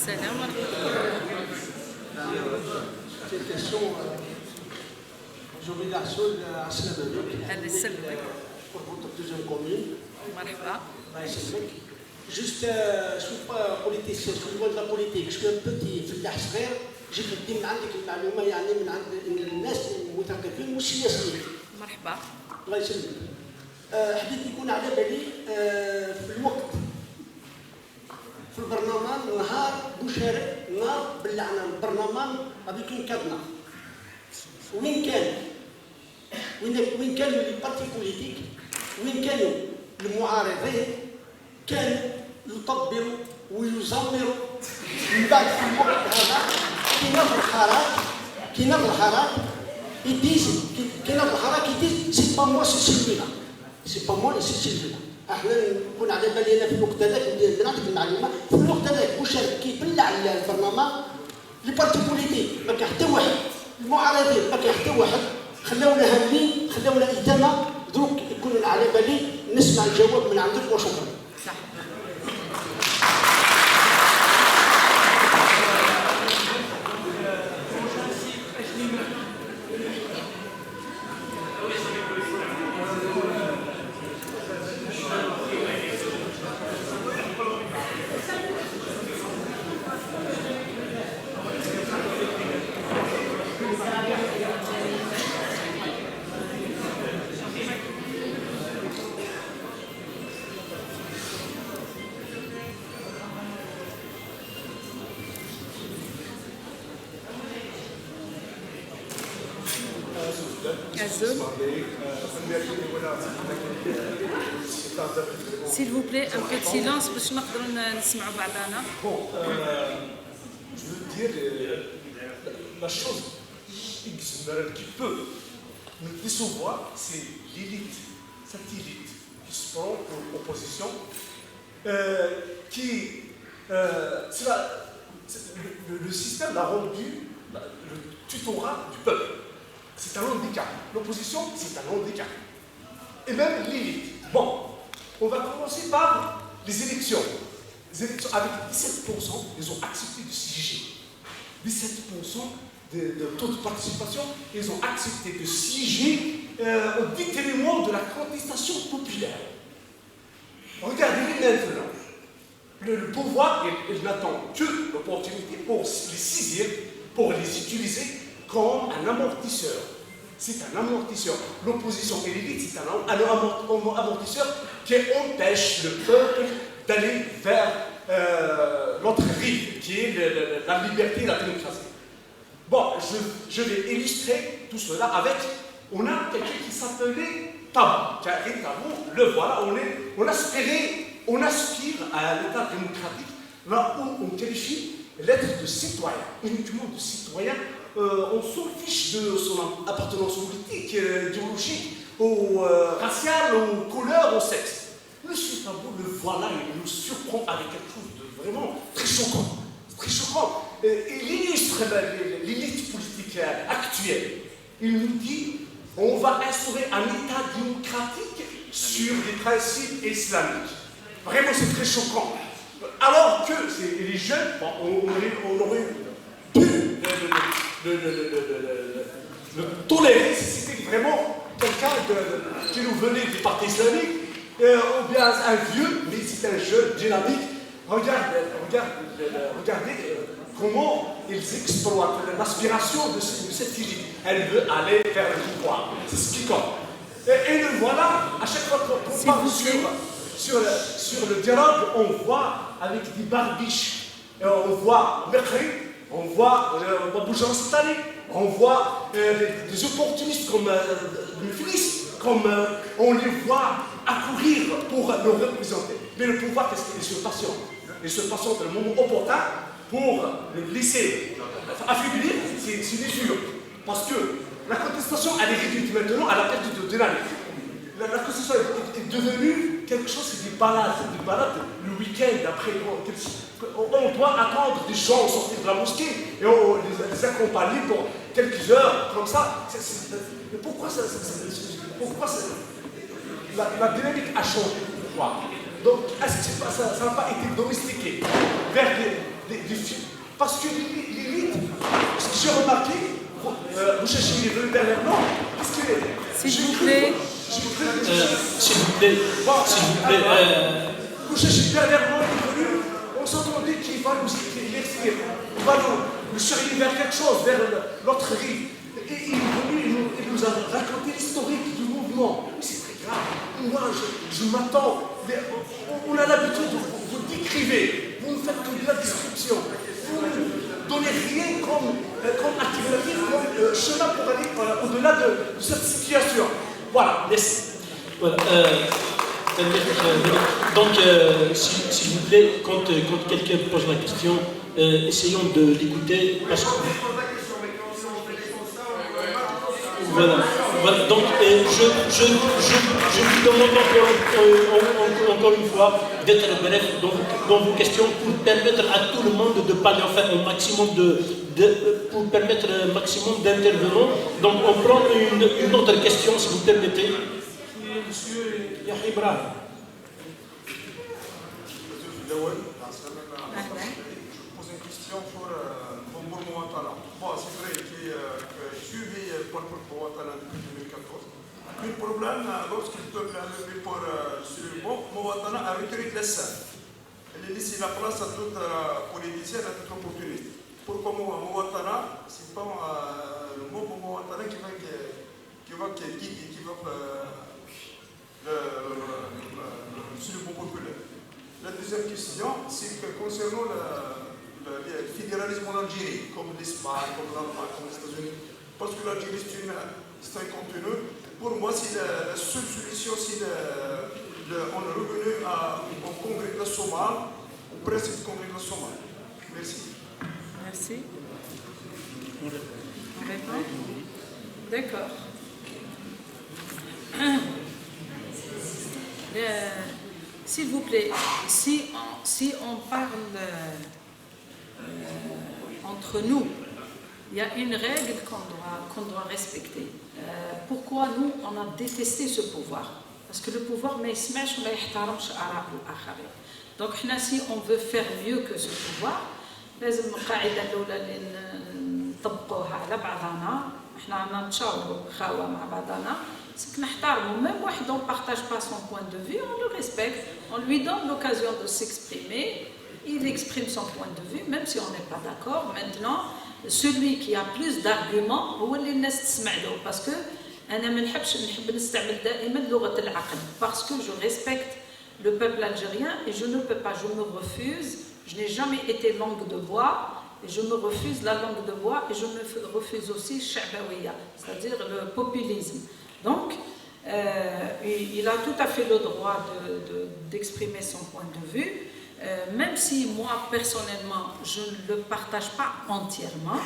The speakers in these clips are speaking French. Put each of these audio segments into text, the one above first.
السلام ورحمة الله. هذا يسلمك. مرحبا. Juste, je suis pas politicien, je suis loin de la politique, je suis un petit فلاح صغير، جيت ندي من عندك المعلومة يعني من عند الناس المثقفين مش سياسيين. مرحبا. الله يسلمك. حبيت يكون على بالي في الوقت في البرلمان نهار بوشارك نهار باللعنة البرلمان غادي يكون كادنا. وين كانوا لي بارتي بوليتيك، وين كانوا المعارضين كانوا يطبلوا ويزمروا. من بعد في الوقت هذا كي ناض الحراك يديز سي با موا سي سيلفينا، سي با موا سي سيلفينا. احنا نكون على بالنا في الوقت هذاك نعطيك المعلومه، في الوقت هذاك مشارك كيبلع البرلمان لي بارتي بوليتيك ما كان حتى واحد، المعارضين ما كان حتى واحد، خلاونا هاملين خلاونا ايتاما. دروك يكون على بالي نسمع الجواب من عندك وشكرا. صح. S'il vous plaît, un peu de silence باش نقدروا نسمعوا بعضنا. Bon, je veux dire la chose qui peut nous décevoir, c'est l'élite, cette élite qui se prend pour opposition, le système l'a rendu le tutorat du peuple. C'est un handicap. L'opposition, c'est un handicap. Et même l'élite. Bon, on va commencer par les élections. Les élections, avec 17%, ils ont accepté de siéger. 17% de taux de participation, ils ont accepté de siéger au détriment de la contestation populaire. Regardez maintenant. Le pouvoir, il n'attend que l'opportunité pour les saisir, pour les utiliser comme un amortisseur. C'est un amortisseur. L'opposition et l'élite, c'est un amortisseur qui empêche le peuple d'aller vers l'autre rive, qui est la liberté et la démocratie. Bon, je vais illustrer tout cela avec... On a quelqu'un qui s'appelait Tabou. Tabou, le voilà, on aspire à l'état démocratique, là où on qualifie l'être de citoyen, uniquement de citoyen. On s'en fiche de son appartenance politique, idéologique, raciale, aux couleurs, au sexe. Monsieur Tabou, le voilà, il nous surprend avec quelque chose de vraiment très choquant. Très choquant. Il illustre l'élite politique actuelle. Il nous dit on va instaurer un État démocratique sur des principes islamiques. Vraiment, c'est très choquant. Alors que les jeunes, bon, on aurait pu le tolérer si c'était vraiment quelqu'un qui nous venait du parti islamique, ou bien un vieux, mais c'est un jeune dynamique. Regardez comment ils exploitent l'aspiration de cette élite. Elle veut aller vers le pouvoir. C'est ce qui compte. Et le voilà, à chaque fois qu'on parle sur le dialogue, on voit avec des barbiches, et on voit Mekri, on voit Baboujan Stani, on voit des opportunistes comme le Félix, comme on les voit accourir pour nous représenter. Mais le pouvoir, qu'est-ce qu'il se patiente? Il se patiente à le moment opportun pour le laisser affaiblir ses mesures. Parce que la contestation, elle est réduite maintenant à la perte de dynamique. La contestation est devenue quelque chose, c'est des balades le week-end après. On doit attendre des gens sortir de la mosquée et on les accompagner pour quelques heures comme ça. Pourquoi la dynamique a changé? Pourquoi? Donc, est-ce que ça n'a pas été domestiqué vers des films. Parce que l'élite, j'ai remarqué, vous cherchez les rues dernièrement, qu'est-ce que... S'il vous plaît. S'il vous plaît. Vous cherchez dernièrement, on s'entendait qu'il va nous écrire, il va nous chérier vers quelque chose, vers l'autre rive. Et il est venu, il nous a raconté l'historique du mouvement. C'est très grave. Moi, je m'attends. On a l'habitude de vous décrivez. Vous ne faites que de la description. Vous ne donnez rien comme alternative, comme chemin pour aller au-delà de cette situation. Voilà, merci. Voilà, donc, s'il vous plaît, quand quelqu'un pose la question, essayons de l'écouter parce que... Voilà, donc je vous demande encore une fois d'être bref dans vos questions pour permettre à tout le monde de parler, enfin au maximum pour permettre un maximum d'intervenants. Donc on prend une autre question si vous permettez. Monsieur Yahya Ibrahim. Pose une question pour Mouattara. Bon, c'est vrai que je suis pour Mouattara depuis 2014. Mais le problème, lorsque le peuple a levé pour Mouattara a retiré de la scène. Il a laissé la place à d'autres politiciens, à d'autres opportunistes. Pourquoi Mouattara, c'est pas le mot pour Mouattara qui va sur le bon populaire. La deuxième question, c'est que concernant le fédéralisme en Algérie, comme l'Espagne, comme l'Allemagne, comme les États-Unis, parce que l'Algérie c'est un continent, pour moi c'est la seule solution, c'est on est revenu au congrès de la Somalie, au principe du congrès de la Somalie. Merci. Merci. On répond? D'accord. S'il vous plaît, si on parle entre nous, il y a une règle qu'on doit respecter. Pourquoi nous, on a détesté ce pouvoir? Parce que le pouvoir, ما يسمعش وما يحترمش آراء الآخرين. Donc, si on veut faire mieux que ce pouvoir, لازم القاعدة الأولى اللي نطبقوها على بعضنا. احنا نتشاوروا خاوة مع بعضنا. C'est que نحترموا même واحد on partage pas son point de vue, on le respecte, on lui donne l'occasion de s'exprimer, il exprime son point de vue, même si on n'est pas d'accord. Maintenant, celui qui a plus d'arguments هو اللي الناس تسمع له, parce que أنا ما نحب نستعمل دائما لغة العقل, parce que je respecte le peuple algérien et je ne peux pas, je me refuse, je n'ai jamais été langue de bois. Et je me refuse la langue de bois et je me refuse aussi shabawiya, c'est-à-dire le populisme. Donc, il a tout à fait le droit d'exprimer son point de vue, même si moi, personnellement, je ne le partage pas entièrement,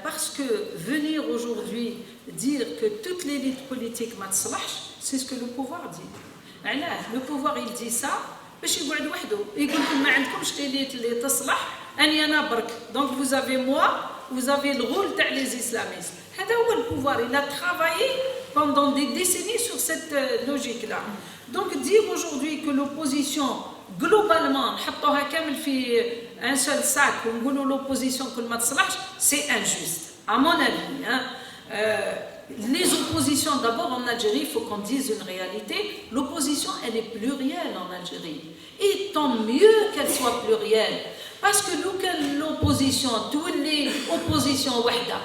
parce que venir aujourd'hui dire que toute l'élite politique ma تصلحش, c'est ce que le pouvoir dit. Le pouvoir, il dit ça, باش يقعد وحده يقول لكم ما عندكمش l'élite اللي تصلح. Donc vous avez moi, vous avez le rôle des islamistes. Le pouvoir, il a travaillé pendant des décennies sur cette logique-là. Donc dire aujourd'hui que l'opposition, globalement, un seul sac, l'opposition, c'est injuste, à mon avis. Les oppositions, d'abord en Algérie, il faut qu'on dise une réalité, l'opposition, elle est plurielle en Algérie. Et tant mieux qu'elle soit plurielle. Parce que nous, l'opposition, opposition wahda,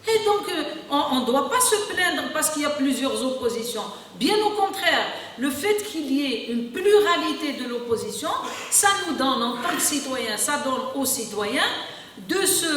et donc on ne doit pas se plaindre parce qu'il y a plusieurs oppositions. Bien au contraire, le fait qu'il y ait une pluralité de l'opposition, ça nous donne en tant que citoyens, ça donne aux citoyens de se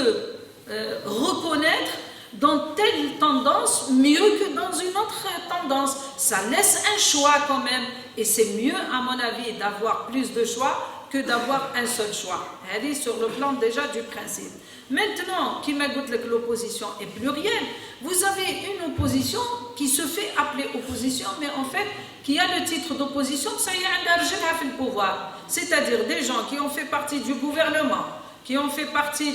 reconnaître dans telle tendance mieux que dans une autre tendance. Ça laisse un choix quand même. Et c'est mieux, à mon avis, d'avoir plus de choix que d'avoir un seul choix. Elle est sur le plan déjà du principe. Maintenant, qui m'a dit que l'opposition est plurielle, vous avez une opposition qui se fait appeler opposition, mais en fait, qui a le titre d'opposition, ça y est, le pouvoir. C'est-à-dire des gens qui ont fait partie du gouvernement, qui ont fait partie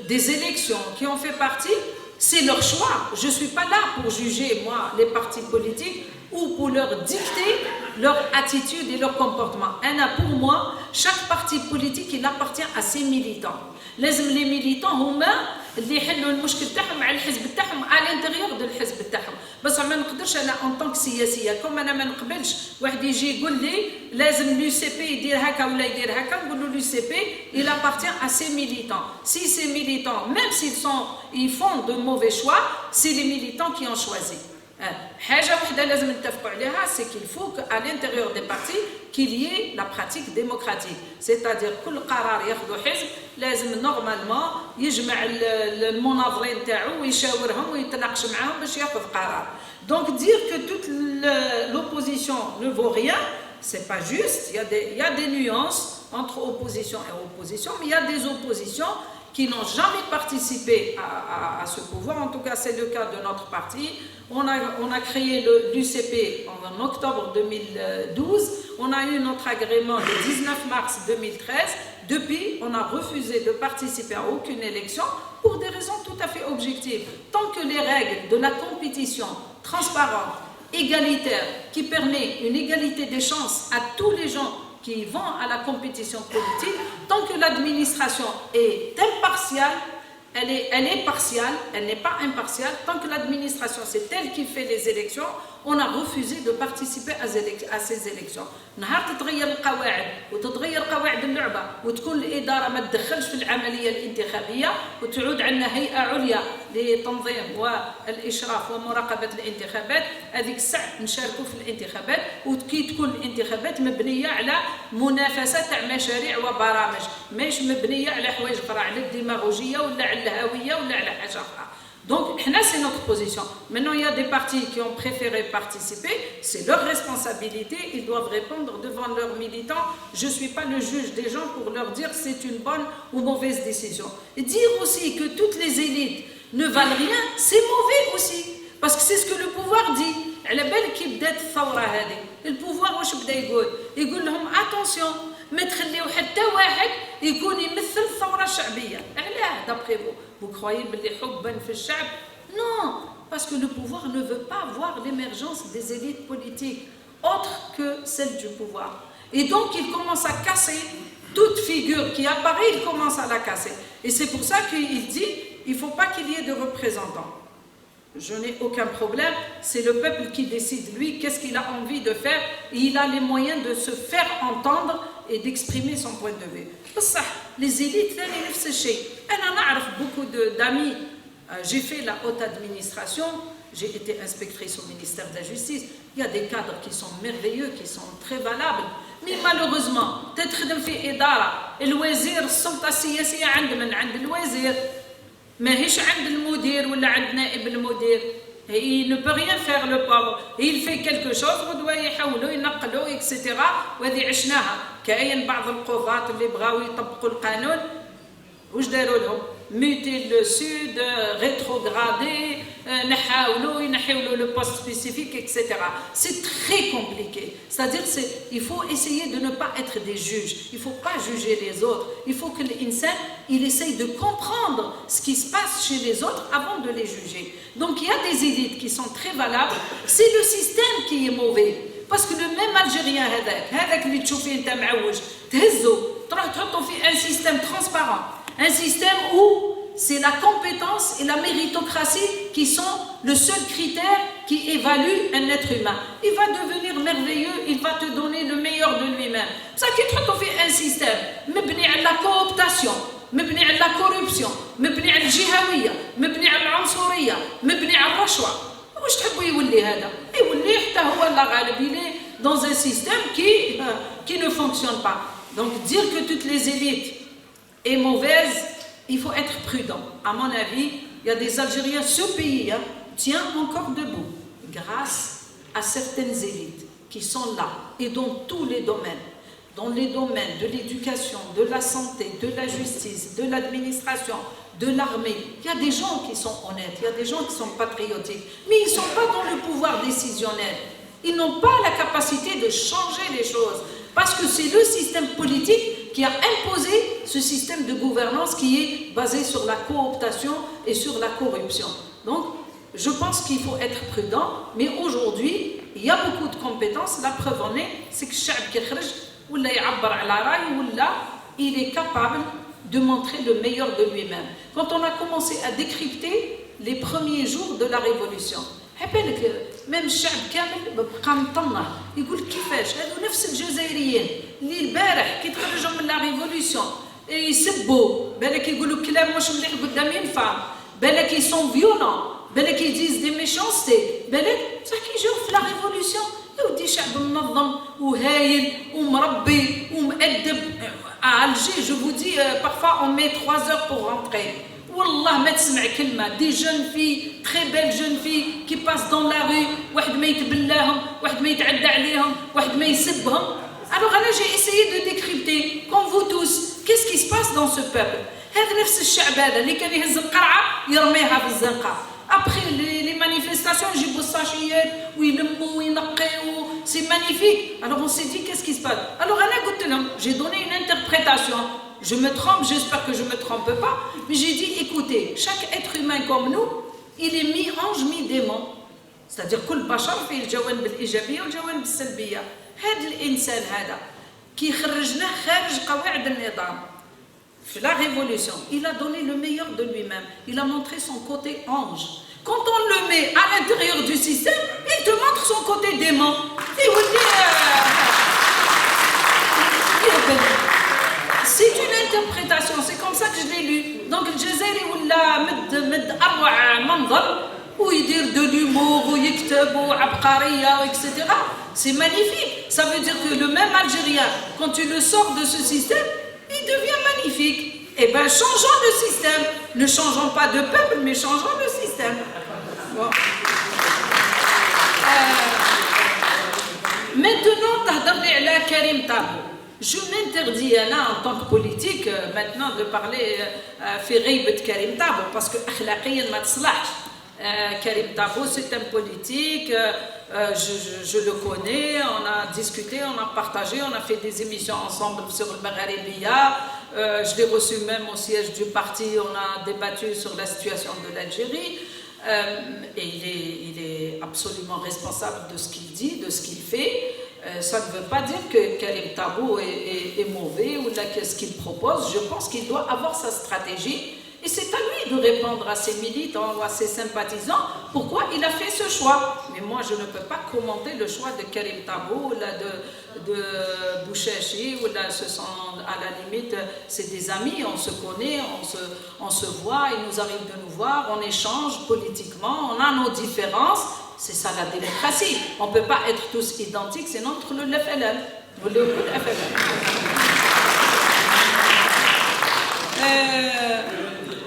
des élections, qui ont fait partie, c'est leur choix. Je ne suis pas là pour juger, moi, les partis politiques ou pour leur dicter leur attitude et leur comportement. Pour moi, chaque parti politique, il appartient à ses militants. Les militants هما اللي يحلوا المشكل تاعهم مع الحزب تاعهم على الانتيريور دو الحزب تاعهم. بس ما نقدرش انا ان طونك سياسيه كوم انا ما نقبلش واحد يجي يقول لي لازم لو سي بي يدير هكا ولا يدير هكا، نقول له لو سي بي il appartient à ses militants. Si ces militants, même ils font de mauvais choix, c'est les militants qui ont choisi. حاجة وحدة لازم نتفقوا عليها, c'est qu'il faut qu'à l'intérieur des partis qu'il y ait la pratique démocratique, c'est-à-dire كل قرار ياخذوا حزب لازم نورمالمون يجمع المناظرين تاعو ويشاورهم ويتناقش معاهم باش ياخذ قرار. Donc dire que toute l'opposition ne vaut rien, c'est pas juste. Il y a des nuances entre opposition et opposition, mais il y a des oppositions qui n'ont jamais participé à ce pouvoir. En tout cas, c'est le cas de notre parti. On a créé l'UCP en octobre 2012. On a eu notre agrément le 19 mars 2013. Depuis, on a refusé de participer à aucune élection pour des raisons tout à fait objectives. Tant que les règles de la compétition transparente, égalitaire, qui permet une égalité des chances à tous les gens qui vont à la compétition politique, tant que l'administration est impartiale, elle est partiale, elle n'est pas impartiale, tant que l'administration c'est elle qui fait les élections, on a refusé de participer à ces élections. نهار تتغير القواعد وتتغير قواعد اللعبة وتكون الإدارة ما تدخلش في العملية الانتخابية وتعود عندنا هيئة عليا لتنظيم والإشراف ومراقبة الانتخابات، هذيك الساعة نشاركوا في الانتخابات وكي تكون الانتخابات مبنية على منافسة تاع مشاريع وبرامج، ماهيش مبنية على حوايج أخرى، على الديماغوجية ولا على الهوية ولا على حاجة أخرى. Donc, c'est notre position. Maintenant, il y a des partis qui ont préféré participer, c'est leur responsabilité, ils doivent répondre devant leurs militants. Je ne suis pas le juge des gens pour leur dire c'est une bonne ou mauvaise décision. Et dire aussi que toutes les élites ne valent rien, c'est mauvais aussi, parce que c'est ce que le pouvoir dit. على بالك كي بدات الثورة هذه، البوفوار واش بدا يقول لهم attention ما تخليو حتى واحد يكون يمثل الثورة الشعبية. علاه d'après vous? Vous croyez باللي حبا في الشعب؟ Non, parce que le pouvoir ne veut pas voir l'émergence des élites politiques autres que celles du pouvoir. Et donc il commence à casser toute figure qui apparaît, il commence à la casser. Et c'est pour ça qu'il dit il ne faut pas qu'il y ait de représentants. Je n'ai aucun problème, c'est le peuple qui décide, lui, qu'est-ce qu'il a envie de faire, et il a les moyens de se faire entendre et d'exprimer son point de vue. Les élites, on a beaucoup d'amis, j'ai fait la haute administration, j'ai été inspectrice au ministère de la Justice, il y a des cadres qui sont merveilleux, qui sont très valables, mais malheureusement, تخدم في إدارة الوزير السلطة السياسية عند الوزير ماهيش عند المدير ولا عند نائب المدير. Il ne peut rien faire le pauvre. Il fait quelque chose غدوة يحولوا ينقلوا etc. وهذه عشناها. كاين بعض القضاة اللي بغاو يطبقوا القانون واش داروا لهم؟ muter le sud, rétrograder, ينحيولوا le poste spécifique, etc. C'est très compliqué. C'est-à-dire il faut essayer de ne pas être des juges. Il ne faut pas juger les autres. Il faut que l'insan il essaye de comprendre ce qui se passe chez les autres avant de les juger. Donc il y a des élites qui sont très valables. C'est le système qui est mauvais. Parce que le même Algérien هذاك اللي تشوفيه انت معوج تهزو تروح تحطه في un système transparent. Un système où c'est la compétence et la méritocratie qui sont le seul critère qui évalue un être humain. Il va devenir merveilleux, il va te donner le meilleur de lui-même. Ça qui fait un système مبني على la cooptation, مبني على la corruption, مبني على الجهوية, مبني على العنصرية, مبني على الرشوة. واش تحبوا يولي هذا؟ يولي حتى هو لا غالب. Il est dans un système qui ne fonctionne pas. Donc dire que toutes les élites est mauvaise, il faut être prudent. À mon avis, il y a des Algériens, ce pays tient encore debout grâce à certaines élites qui sont là et dans tous les domaines. Dans les domaines de l'éducation, de la santé, de la justice, de l'administration, de l'armée. Il y a des gens qui sont honnêtes, il y a des gens qui sont patriotiques, mais ils ne sont pas dans le pouvoir décisionnel. Ils n'ont pas la capacité de changer les choses. Parce que c'est le système politique qui a imposé ce système de gouvernance qui est basé sur la cooptation et sur la corruption. Donc, je pense qu'il faut être prudent, mais aujourd'hui, il y a beaucoup de compétences. La preuve en est, c'est que الشعب كيخرج ولا يعبر على راي ولا il est capable de montrer le meilleur de lui-même. Quand on a commencé à décrypter les premiers jours de la révolution, même الشعب كامل بقى مطنع يقول كيفاش هادو نفس الجزائريين اللي البارح كي تخرجوا من لا ريفولوسيون يسبوا بالك يقولوا كلام مش مليح قدام ينفع بالك ils sont violents بالك ils disent des méchancetés بالك صح كي يجيو في لا ريفولوسيون يودي شعب منظم وهايل ومربي ومؤدب. À Alger, je vous dis, parfois on met 3 heures pour rentrer. Wallah, ما تسمع كلمة. Des jeunes filles, très belles jeunes filles, qui passent dans la rue, واحد ما يتبلاهم, واحد ما يتعدى عليهم, واحد ما يسبهم. Alors là, j'ai essayé de décrypter, comme vous tous, qu'est-ce qui se passe dans ce peuple. هذا نفس الشعب هذا اللي كان يهز القرعة يرميها في الزنقة. Après les manifestations, يجيبوا الساشيات ويلموا وينقيوا. C'est magnifique. Alors on s'est dit, qu'est-ce qui se passe? Alors j'ai donné une interprétation. Je me trompe, j'espère que je ne me trompe pas. Mais j'ai dit, écoutez, chaque être humain comme nous, il est mi-ange, mi-démon. C'est-à-dire كل بشر فيه الجوانب الإيجابية والجوانب السلبية. هذا الإنسان هذا كي خرجناه خارج قواعد النظام في la révolution, il a donné le meilleur de lui-même. Il a montré son côté ange. Quand on le met à l'intérieur du système, il te montre son côté démon. C'est une interprétation, c'est comme ça que je l'ai lu. Donc le Jazairi ولا مد أروع منظر ويدير de l'humour ويكتب وعبقرية etc. C'est magnifique. Ça veut dire que le même Algérien, quand tu le sors de ce système, il devient magnifique. Eh bien, changeons le système. Ne changeons pas de peuple, mais changeons le système. Bon. Maintenant, تهضرلي على كريم طابو. Je m'interdis en tant que politique maintenant de parler في غيبة كريم طابو parce que أخلاقيا ما تصلحش. Karim Tabo, c'est un politique, je le connais, on a discuté, on a partagé, on a fait des émissions ensemble sur le Magharibiya, je l'ai reçu même au siège du parti, on a débattu sur la situation de l'Algérie, et il est absolument responsable de ce qu'il dit, de ce qu'il fait. Ça ne veut pas dire que Karim Tabo est mauvais ou ce qu'il propose, je pense qu'il doit avoir sa stratégie. Et c'est à lui de répondre à ses militants ou à ses sympathisants pourquoi il a fait ce choix. Mais moi, je ne peux pas commenter le choix de Karim Tabo ou de Bouchachi, ou là, ce sont à la limite, c'est des amis, on se connaît, on se voit, il nous arrive de nous voir, on échange politiquement, on a nos différences. C'est ça la démocratie. On ne peut pas être tous identiques, c'est notre le FLM.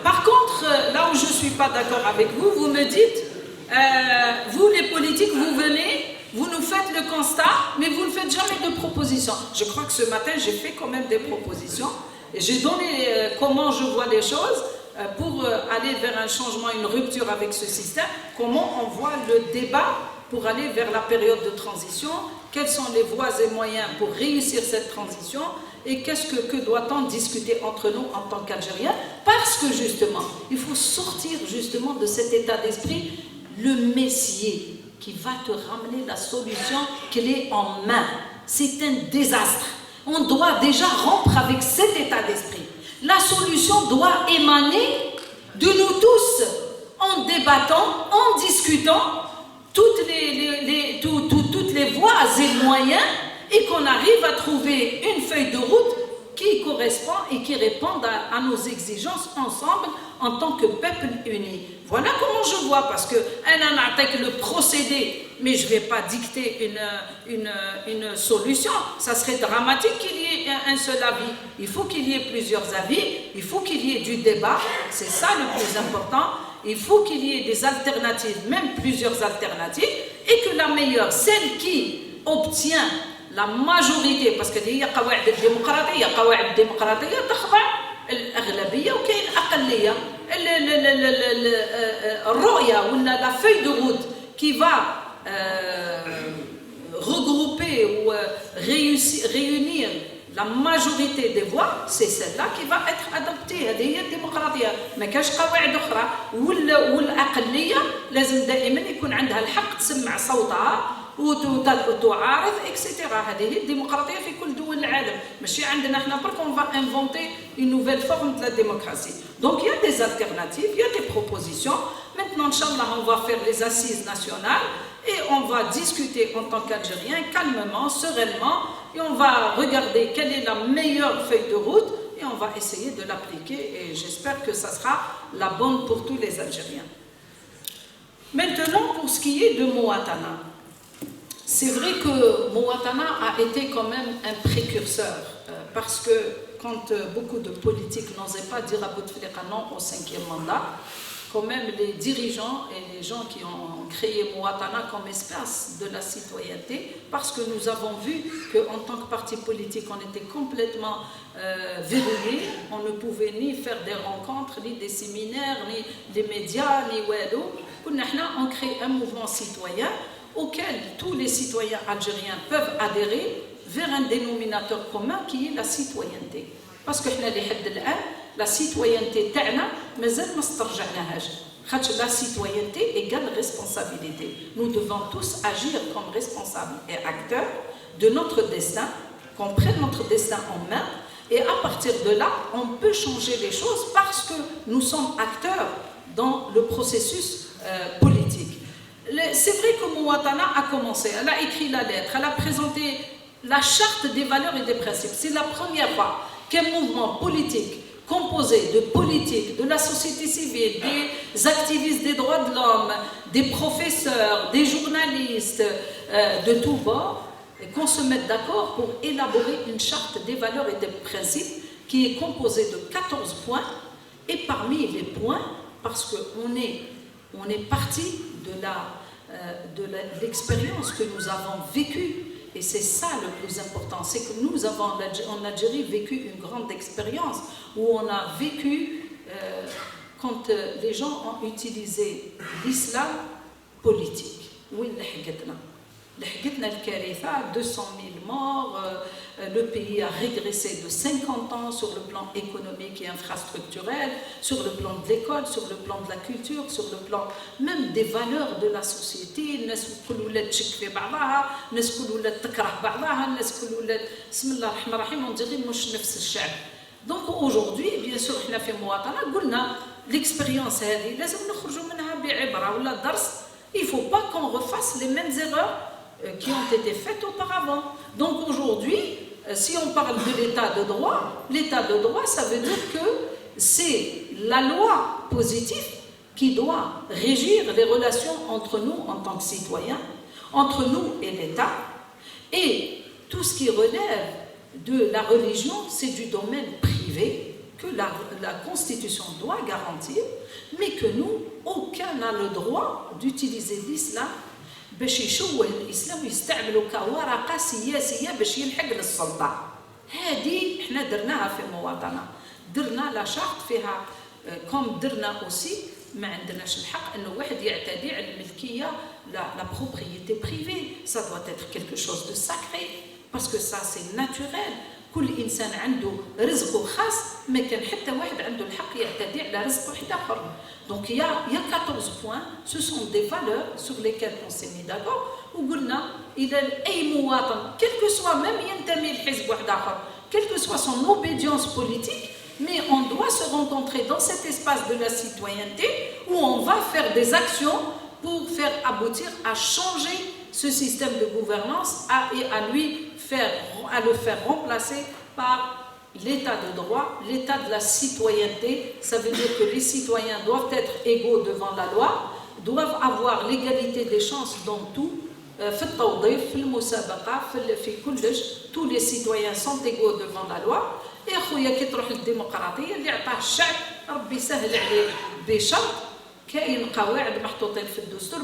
Par contre, là où je ne suis pas d'accord avec vous, vous me dites, vous les politiques, vous venez, vous nous faites le constat, mais vous ne faites jamais de propositions. Je crois que ce matin, j'ai fait quand même des propositions, et j'ai donné comment je vois les choses pour aller vers un changement, une rupture avec ce système, comment on voit le débat pour aller vers la période de transition, quelles sont les voies et moyens pour réussir cette transition, et que doit-on discuter entre nous en tant qu'Algériens? Parce que justement, il faut sortir justement de cet état d'esprit, le Messier qui va te ramener la solution clé en main. C'est un désastre. On doit déjà rompre avec cet état d'esprit. La solution doit émaner de nous tous, en débattant, en discutant, toutes les voies et moyens, et qu'on arrive à trouver une feuille de route qui correspond et qui répond à nos exigences ensemble en tant que peuple uni. Voilà comment je vois, parce que avec le procédé, mais je ne vais pas dicter une solution. Ça serait dramatique qu'il y ait un seul avis. Il faut qu'il y ait plusieurs avis, il faut qu'il y ait du débat, c'est ça le plus important. Il faut qu'il y ait des alternatives, même plusieurs alternatives, et que la meilleure, celle qui obtient la majorité, parce que il y a قواعد الديمقراطية، قواعد الديمقراطية تخضع الأغلبية وكاين أقلية. الرؤية ولا la feuille de route qui va regrouper ou réunir la majorité des voix, c'est celle-là qui va être adoptée. هذه هي الديمقراطية. ما كاش قواعد أخرى والأقلية لازم دائما يكون عندها الحق تسمع صوتها وتعارض اكسترا. هذه هي الديمقراطيه في كل دول العالم، ماشي عندنا احنا برك on va inventer une nouvelle forme de la démocratie. Donc il y a des alternatives, il y a des propositions. Maintenant, Inch'Allah, on va faire les assises nationales et on va discuter en tant qu'Algériens calmement, sereinement, et on va regarder quelle est la meilleure feuille de route et on va essayer de l'appliquer, et j'espère que ça sera la bonne pour tous les Algériens. Maintenant, pour ce qui est de Mouatana, c'est vrai que Mouatana a été quand même un précurseur, parce que quand beaucoup de politiques n'osaient pas dire à Bouteflika non au 5e mandat, quand même les dirigeants et les gens qui ont créé Mouatana comme espace de la citoyenneté, parce que nous avons vu qu'en tant que parti politique, on était complètement verrouillé, on ne pouvait ni faire des rencontres, ni des séminaires, ni des médias, ni Wado. On crée un mouvement citoyen auquel tous les citoyens algériens peuvent adhérer vers un dénominateur commun qui est la citoyenneté. Parce que la citoyenneté تاعنا مازال ما استرجعناهاش. La citoyenneté égale responsabilité. Nous devons tous agir comme responsables et acteurs de notre destin, qu'on prenne notre destin en main, et à partir de là, on peut changer les choses parce que nous sommes acteurs dans le processus politique. C'est vrai que Mouatana a commencé, elle a écrit la lettre, elle a présenté la charte des valeurs et des principes. C'est la première fois qu'un mouvement politique composé de politiques, de la société civile, des activistes des droits de l'homme, des professeurs, des journalistes de tous bords, qu'on se mette d'accord pour élaborer une charte des valeurs et des principes qui est composée de 14 points. Et parmi les points, parce qu'on est parti de l'expérience que nous avons vécue, et c'est ça le plus important, c'est que nous avons en Algérie vécu une grande expérience où on a vécu quand les gens ont utilisé l'islam politique. Oui, لحقتنا الكارثة, 200 000 morts, le pays a régressé de 50 ans sur le plan économique et infrastructurel, sur le plan de l'école, sur le plan de la culture, sur le plan même des valeurs de la société. الناس كل ولات تشك في بعضها, الناس كل ولات تكره بعضها, الناس كل ولات بسم الله الرحمن الرحيم on dirait مش نفس الشعب. Donc aujourd'hui, bien sûr, احنا في مواطنة قلنا l'expérience هذه لازم نخرجوا منها بعبرة ولا درس. Il ne faut pas qu'on refasse les mêmes erreurs qui ont été faites auparavant. Donc aujourd'hui, si on parle de l'état de droit, ça veut dire que c'est la loi positive qui doit régir les relations entre nous en tant que citoyens, entre nous et l'État. Et tout ce qui relève de la religion, c'est du domaine privé que la Constitution doit garantir, mais que nous, aucun n'a le droit d'utiliser l'islam باش يشوه الاسلام ويستعملوا كورقه سياسيه باش يلحق للسلطه. هذه احنا درناها في مواطنه، درنا لا شارت فيها كوم درنا اوسي ما عندناش الحق انه واحد يعتدي على الملكيه لا بروبريتي بريفي. Ça doit être quelque chose de sacré parce que ça c'est naturel. كل انسان عنده رزقه خاص، ما كان حتى واحد عنده الحق يعتدي على رزق واحد اخر. Donc il y a 14 points, ce sont des valeurs sur lesquelles on s'est mis d'accord. وقلنا إذا أي مواطن quel que soit même ينتمي لحزب واحد آخر, quelle que soit son obédience politique, mais on doit se rencontrer dans cet espace de la citoyenneté où on va faire des actions pour faire aboutir à changer ce système de gouvernance et à le faire remplacer par l'état de droit, l'état de la citoyenneté. Ça veut dire que les citoyens doivent être égaux devant la loi, doivent avoir l'égalité des chances dans tout. في التوظيف, في المسابقة, في كلش, tous les citoyens sont égaux devant la loi. يا خويا كي تروح للديمقراطية اللي عطاه الشعب ربي يسهل عليه بشرط كاين قواعد محطوطين في الدستور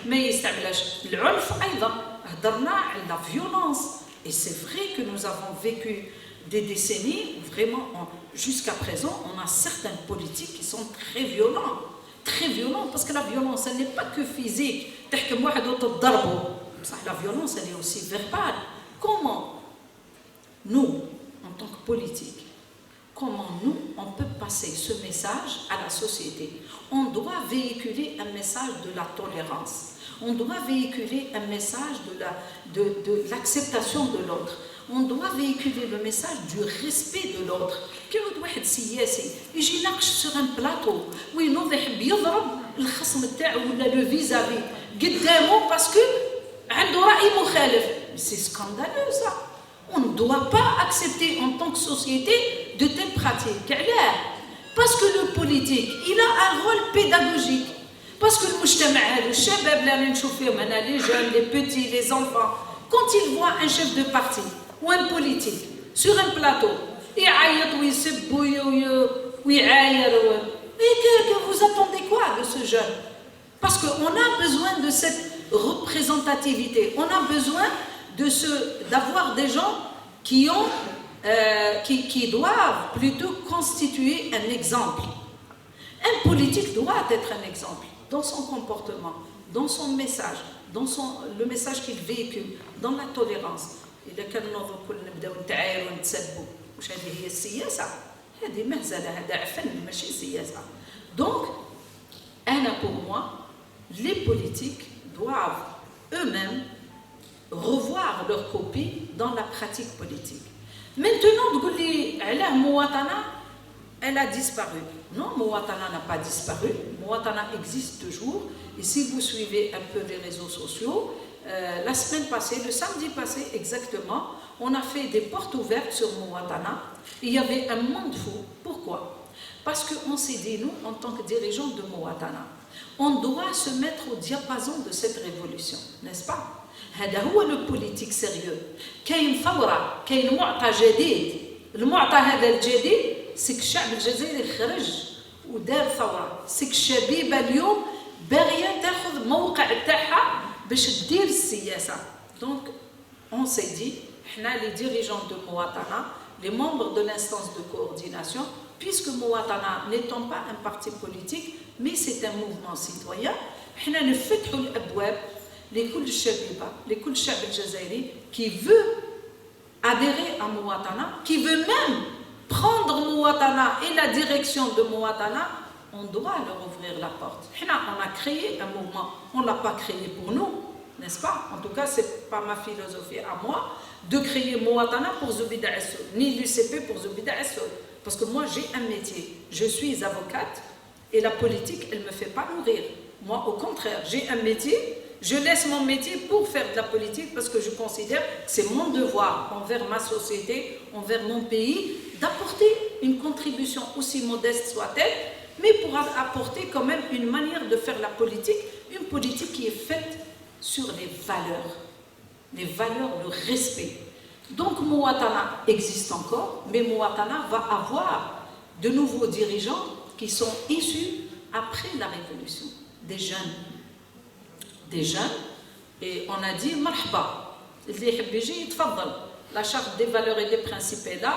ما يستعملهاش. العنف أيضا هضرنا على la violence. Et c'est vrai que nous avons vécu des décennies où vraiment, jusqu'à présent, on a certains politiques qui sont très violents, parce que la violence, elle n'est pas que physique. La violence, elle est aussi verbale. Comment nous, en tant que politiques, on peut passer ce message à la société? On doit véhiculer un message de la tolérance. On doit véhiculer un message de l'acceptation de l'autre. On doit véhiculer le message du respect de l'autre. كيعود واحد سياسي يجي يناقش sur un plateau وينوضح بيضرب الخصم تاعو ولا لو فيزافي قدامه باسكو عنده رأي مخالف. C'est scandaleux ça. On ne doit pas accepter en tant que société de telles pratiques. Parce que le politique, il a un rôle pédagogique. Parce que le الشباب اللي نشوف فيهم هنا les jeunes, les petits, les enfants, quand ils voient un chef de parti ou un politique sur un plateau, يعيط ويسب ويعاير. Et que vous attendez quoi de ce jeune? Parce qu'on a besoin de cette représentativité. On a besoin d'avoir des gens qui doivent plutôt constituer un exemple. Un politique doit être un exemple dans son comportement, dans son message, dans le message qu'il véhicule, dans la tolérance. إذا كان نوضوا كل نبداو نتعايروا ونتسبوا واش هذه هي السياسة؟ هذه مهزلة، هذا عفن ماشي سياسة. Donc, pour moi, les politiques doivent eux-mêmes revoir leur copie dans la pratique politique. Maintenant, elle a disparu. Non, Mouatana n'a pas disparu. Mouatana existe toujours. Et si vous suivez un peu les réseaux sociaux, la semaine passée, le samedi passé exactement, on a fait des portes ouvertes sur Mouatana. Il y avait un monde fou. Pourquoi? Parce qu'on s'est dit, nous, en tant que dirigeants de Mouatana, on doit se mettre au diapason de cette révolution, n'est-ce pas? هذا هو le politique sérieux. كاين ثورة، كاين معطى جديد. المعطى هذا الجديد سك الشعب الجزائري خرج ودار ثورة. سك الشبيبة اليوم باغية تاخذ موقع تاعها باش تدير السياسة. Donc on s'est dit, احنا les dirigeants de Mouatana, les membres de l'instance de coordination, puisque Mouatana n'étant pas un parti politique, mais c'est un mouvement citoyen, احنا نفتحوا الأبواب لكل الشبيبة، لكل الشعب الجزائري qui veut adhérer à Mouatana, qui veut même prendre Mouatana et la direction de Mouatana, on doit leur ouvrir la porte. On a créé un mouvement, on ne l'a pas créé pour nous, n'est-ce pas? En tout cas, ce n'est pas ma philosophie à moi de créer Mouatana pour Zoubida Assoul, ni l'UCP pour Zoubida Assoul. Parce que moi, j'ai un métier, je suis avocate et la politique, elle ne me fait pas nourrir. Moi, au contraire, j'ai un métier, je laisse mon métier pour faire de la politique parce que je considère que c'est mon devoir envers ma société, envers mon pays, d'apporter une contribution aussi modeste soit-elle, mais pour apporter quand même une manière de faire la politique, une politique qui est faite sur les valeurs, le respect. Donc Mouatana existe encore, mais Mouatana va avoir de nouveaux dirigeants qui sont issus après la révolution, des jeunes, et on a dit marhaba, la charte des valeurs et des principes est là.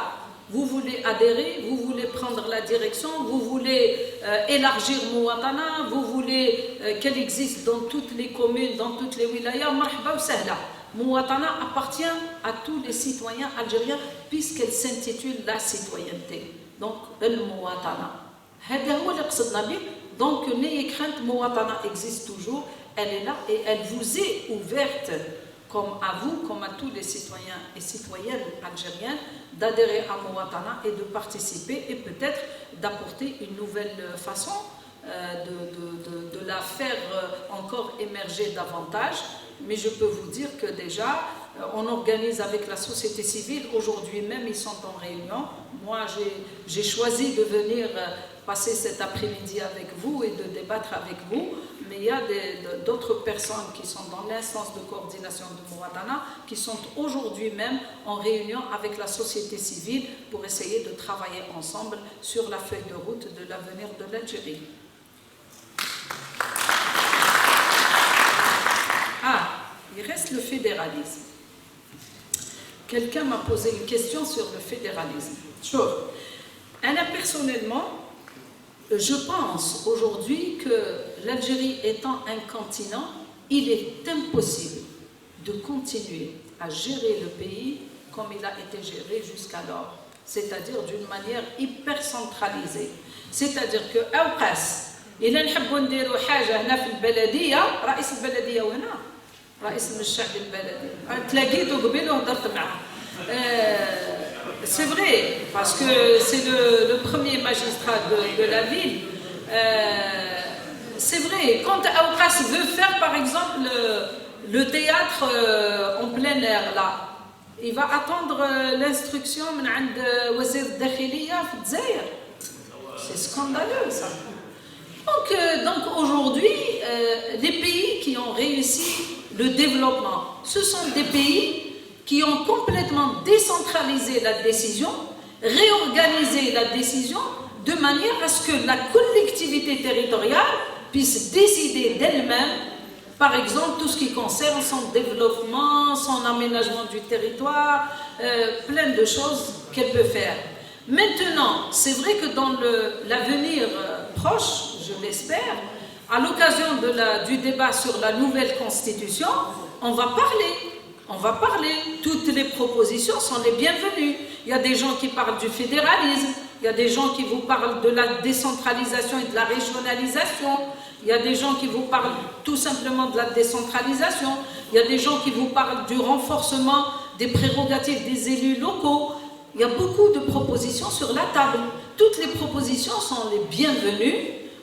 Vous voulez adhérer, vous voulez prendre la direction, vous voulez élargir Mouatana, vous voulez qu'elle existe dans toutes les communes, dans toutes les wilayas, marhaba ou sahla. Mouatana appartient à tous les citoyens algériens puisqu'elle s'intitule la citoyenneté. Donc, le Mouatana. Donc, n'ayez crainte, Mouatana existe toujours, elle est là et elle vous est ouverte, comme à vous, comme à tous les citoyens et citoyennes algériennes, d'adhérer à Mouatana et de participer et peut-être d'apporter une nouvelle façon de la faire encore émerger davantage. Mais je peux vous dire que déjà, on organise avec la société civile, aujourd'hui même ils sont en réunion. Moi j'ai choisi de venir passer cet après-midi avec vous et de débattre avec vous. Mais il y a d'autres personnes qui sont dans l'instance de coordination de Mouatana qui sont aujourd'hui même en réunion avec la société civile pour essayer de travailler ensemble sur la feuille de route de l'avenir de l'Algérie. Il reste le fédéralisme. Quelqu'un m'a posé une question sur le fédéralisme. Personnellement, je pense aujourd'hui que l'Algérie étant un continent, il est impossible de continuer à gérer le pays comme il a été géré jusqu'alors, c'est-à-dire d'une manière hyper centralisée. C'est-à-dire que إلا نحبوا نديروا حاجة هنا في البلدية، رئيس البلدية وهنا رئيس الشعب البلدي تلاقيته قبيل وهضرت معاه. C'est vrai, parce que c'est le premier magistrat de la ville. C'est vrai, quand Aoukas veut faire par exemple le théâtre en plein air là, il va attendre l'instruction de Wazir Dakhiliya في الجزائر. C'est scandaleux ça. Donc aujourd'hui, les pays qui ont réussi le développement, ce sont des pays qui ont complètement décentralisé la décision, réorganisé la décision de manière à ce que la collectivité territoriale puisse décider d'elle-même, par exemple, tout ce qui concerne son développement, son aménagement du territoire, plein de choses qu'elle peut faire. Maintenant, c'est vrai que dans l'avenir proche, je l'espère, à l'occasion du débat sur la nouvelle constitution, on va parler. Toutes les propositions sont les bienvenues. Il y a des gens qui parlent du fédéralisme, il y a des gens qui vous parlent de la décentralisation et de la régionalisation, il y a des gens qui vous parlent tout simplement de la décentralisation, il y a des gens qui vous parlent du renforcement des prérogatives des élus locaux. Il y a beaucoup de propositions sur la table. Toutes les propositions sont les bienvenues.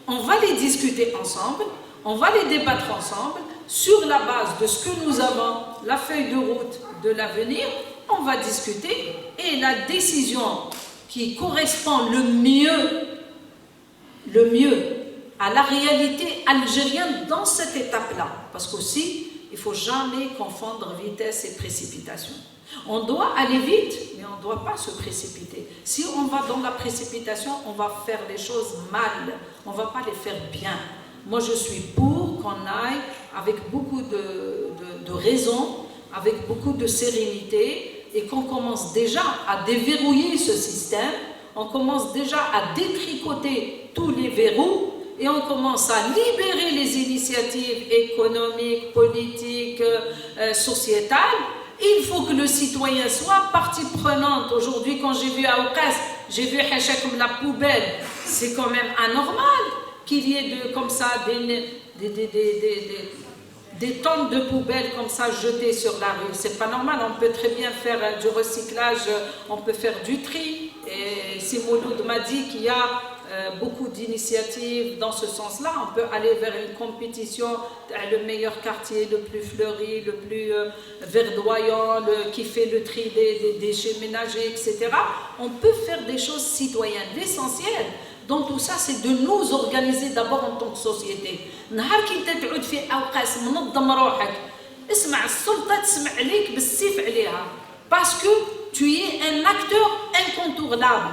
On va les discuter ensemble, on va les débattre ensemble. Sur la base de ce que nous avons, la feuille de route de l'avenir, on va discuter et la décision qui correspond le mieux à la réalité algérienne dans cette étape-là. Parce qu'aussi, il ne faut jamais confondre vitesse et précipitation. On doit aller vite, mais on ne doit pas se précipiter. Si on va dans la précipitation, on va faire les choses mal, on ne va pas les faire bien. Moi, je suis pour qu'on aille avec beaucoup de raison, avec beaucoup de sérénité, et qu'on commence déjà à déverrouiller ce système, on commence déjà à détricoter tous les verrous, et on commence à libérer les initiatives économiques, politiques, sociétales. Il faut que le citoyen soit partie prenante. Aujourd'hui, quand j'ai vu à Aoukas, j'ai vu Hacha comme la poubelle, c'est quand même anormal qu'il y ait comme ça des tonnes de poubelles comme ça jetées sur la rue. C'est pas normal, on peut très bien faire du recyclage, on peut faire du tri. Et Simouloud m'a dit qu'il y a beaucoup d'initiatives dans ce sens-là. On peut aller vers une compétition, le meilleur quartier, le plus fleuri, le plus verdoyant, qui fait le tri des déchets ménagers, etc. On peut faire des choses citoyennes. L'essentiel dans tout ça, c'est de nous organiser d'abord en tant que société. نهار كي انت تعود في أوقاس منظم روحك، اسمع السلطة تسمع عليك بالسيف عليها، باسكو tu es un acteur incontournable.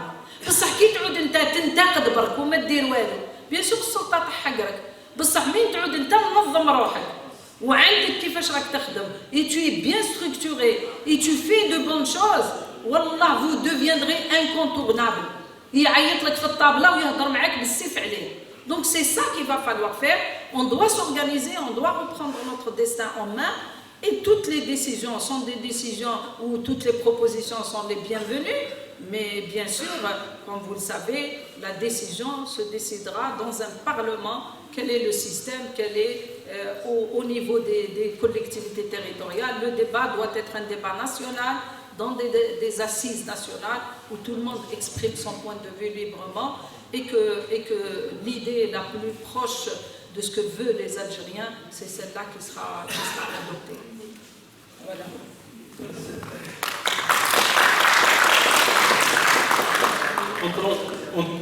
بصح كي تعود انت تنتقد برك وما دير والو، بيان سور السلطة تحقرك، بصح مين تعود انت منظم روحك وعندك كيفاش راك تخدم، et tu es bien structuré et tu fais de bonnes choses، والله vous deviendrez incontournable. يعيط لك في الطابلة ويهضر معاك بالسيف عليه. Donc c'est ça qu'il va falloir faire. On doit s'organiser, on doit reprendre notre destin en main. Et toutes les décisions sont des décisions où toutes les propositions sont les bienvenues. Mais bien sûr, comme vous le savez, la décision se décidera dans un parlement. Quel est le système, quel est au niveau des collectivités territoriales. Le débat doit être un débat national, dans des assises nationales où tout le monde exprime son point de vue librement et que l'idée la plus proche de ce que veulent les Algériens, c'est celle-là qui sera adoptée. Voilà.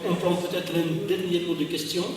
On prend peut-être un dernier lot de questions.